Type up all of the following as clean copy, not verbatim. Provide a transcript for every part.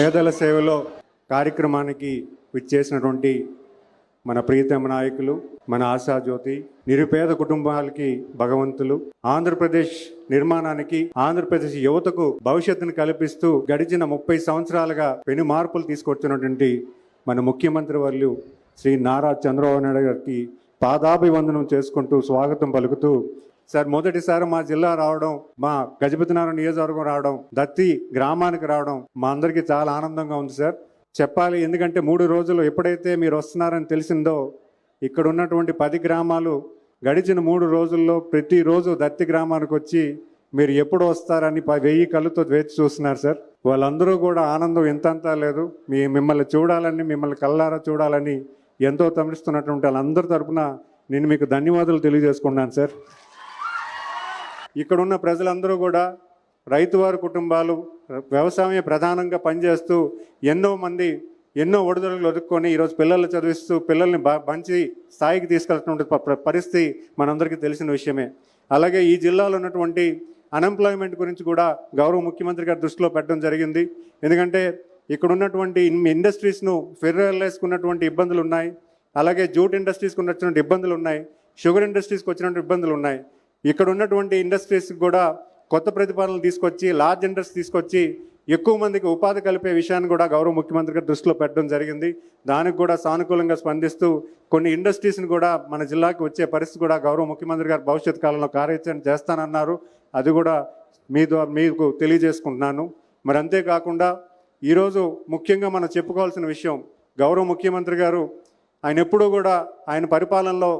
పేదల సేవలో కార్యక్రమానికి విచ్చేసినటువంటి మన ప్రియతమ నాయకులు, మన ఆశాజ్యోతి, నిరుపేద కుటుంబాలకి భగవంతులు, ఆంధ్రప్రదేశ్ నిర్మాణానికి, ఆంధ్రప్రదేశ్ యువతకు భవిష్యత్తును కల్పిస్తూ గడిచిన 30 సంవత్సరాలుగా పెను మార్పులు తీసుకొచ్చినటువంటి మన ముఖ్యమంత్రి వర్యులు శ్రీ నారా చంద్రబాబు నాయుడు గారికి పాదాభివందనం చేసుకుంటూ స్వాగతం పలుకుతూ, సార్ మొదటిసారి మా జిల్లా రావడం, మా గజపతినగరం నియోజకవర్గం రావడం, దత్తి గ్రామానికి రావడం మా అందరికీ చాలా ఆనందంగా ఉంది సార్. చెప్పాలి, ఎందుకంటే 3 రోజులు ఎప్పుడైతే మీరు వస్తున్నారని తెలిసిందో, ఇక్కడ ఉన్నటువంటి 10 గ్రామాలు గడిచిన 3 రోజుల్లో ప్రతిరోజు దత్తి గ్రామానికి వచ్చి మీరు ఎప్పుడు వస్తారని 1000 కళ్ళతో వేచి చూస్తున్నారు సార్. వాళ్ళందరూ కూడా ఆనందం ఎంతంతా లేదు. మిమ్మల్ని చూడాలని, మిమ్మల్ని కళ్ళారా చూడాలని ఎంతో తమిస్తున్నటువంటి వాళ్ళందరి తరఫున నేను మీకు ధన్యవాదాలు తెలియజేసుకున్నాను సార్. ఇక్కడున్న ప్రజలందరూ కూడా రైతువారి కుటుంబాలు, వ్యవసాయమే ప్రధానంగా పనిచేస్తూ ఎన్నో ఒడిదుడుకులు ఎదుర్కొని ఈరోజు పిల్లల్ని చదివిస్తూ పిల్లల్ని మంచి స్థాయికి తీసుకెళ్తున్న పరిస్థితి మనందరికీ తెలిసిన విషయమే. అలాగే ఈ జిల్లాలో ఉన్నటువంటి అన్ఎంప్లాయ్మెంట్ గురించి కూడా గౌరవ ముఖ్యమంత్రి గారి దృష్టిలో పెట్టడం జరిగింది. ఎందుకంటే ఇక్కడ ఉన్నటువంటి ఇండస్ట్రీస్ను ఫెడరలైజ్కున్నటువంటి ఇబ్బందులు ఉన్నాయి, అలాగే జూట్ ఇండస్ట్రీస్కి ఉన్నటువంటి ఇబ్బందులు ఉన్నాయి, షుగర్ ఇండస్ట్రీస్కి వచ్చినటువంటి ఇబ్బందులు ఉన్నాయి. ఇక్కడ ఉన్నటువంటి ఇండస్ట్రీస్కి కూడా కొత్త ప్రతిపాదనలు తీసుకొచ్చి, లార్జ్ ఇండస్ట్రీ తీసుకొచ్చి ఎక్కువ మందికి ఉపాధి కలిపే విషయాన్ని కూడా గౌరవ ముఖ్యమంత్రి గారి దృష్టిలో పెట్టడం జరిగింది. దానికి కూడా సానుకూలంగా స్పందిస్తూ కొన్ని ఇండస్ట్రీస్ని కూడా మన జిల్లాకి వచ్చే పరిస్థితి కూడా గౌరవ ముఖ్యమంత్రి గారు భవిష్యత్ కాలంలో కార్యాచరణ చేస్తానన్నారు. అది కూడా మీకు తెలియజేసుకుంటున్నాను. మరి అంతేకాకుండా ఈరోజు ముఖ్యంగా మనం చెప్పుకోవాల్సిన విషయం, గౌరవ ముఖ్యమంత్రి గారు ఆయన ఎప్పుడూ కూడా ఆయన పరిపాలనలో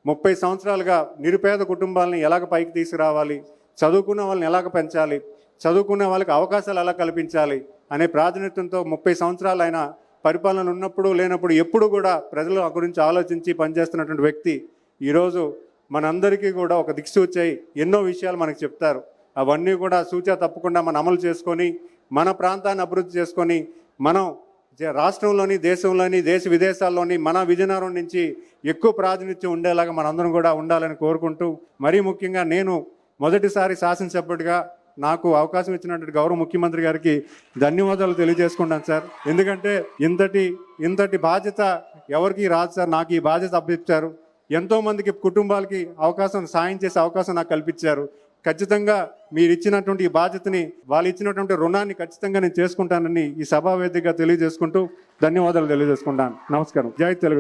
30 సంవత్సరాలుగా నిరుపేద కుటుంబాలని ఎలాగ పైకి తీసుకురావాలి, చదువుకున్న వాళ్ళని ఎలాగ పెంచాలి, చదువుకునే వాళ్ళకి అవకాశాలు ఎలా కల్పించాలి అనే ప్రాధాన్యతతో 30 సంవత్సరాలు ఆయన పరిపాలన ఉన్నప్పుడు లేనప్పుడు ఎప్పుడు కూడా ప్రజల గురించి ఆలోచించి పనిచేస్తున్నటువంటి వ్యక్తి ఈరోజు మనందరికీ కూడా ఒక దిక్సూచి ఎన్నో విషయాలు మనకు చెప్తారు. అవన్నీ కూడా సూచన తప్పకుండా మనం అమలు చేసుకొని మన ప్రాంతాన్ని అభివృద్ధి చేసుకొని మనం రాష్ట్రంలోని, దేశంలోని, దేశ విదేశాల్లోని మన విజయనగరం నుంచి ఎక్కువ ప్రాతినిధ్యం ఉండేలాగా మనందరం కూడా ఉండాలని కోరుకుంటూ, మరీ ముఖ్యంగా నేను మొదటిసారి శాసనసభ్యుడిగా నాకు అవకాశం ఇచ్చినటువంటి గౌరవ ముఖ్యమంత్రి గారికి ధన్యవాదాలు తెలియజేసుకుంటాను సార్. ఎందుకంటే ఇంతటి బాధ్యత ఎవరికి రాదు సార్. నాకు ఈ బాధ్యత అప్పగించారు. ఎంతోమందికి కుటుంబాలకి సాయం చేసే అవకాశం నాకు కల్పించారు. ఖచ్చితంగా మీరు ఇచ్చినటువంటి ఈ బాధ్యతని, వాళ్ళు ఇచ్చినటువంటి రుణాన్ని ఖచ్చితంగా నేను చేసుకుంటానని ఈ సభా వేదికగా తెలియజేసుకుంటూ ధన్యవాదాలు తెలియజేసుకుంటాను. నమస్కారం. జై తెలుగుదేశం.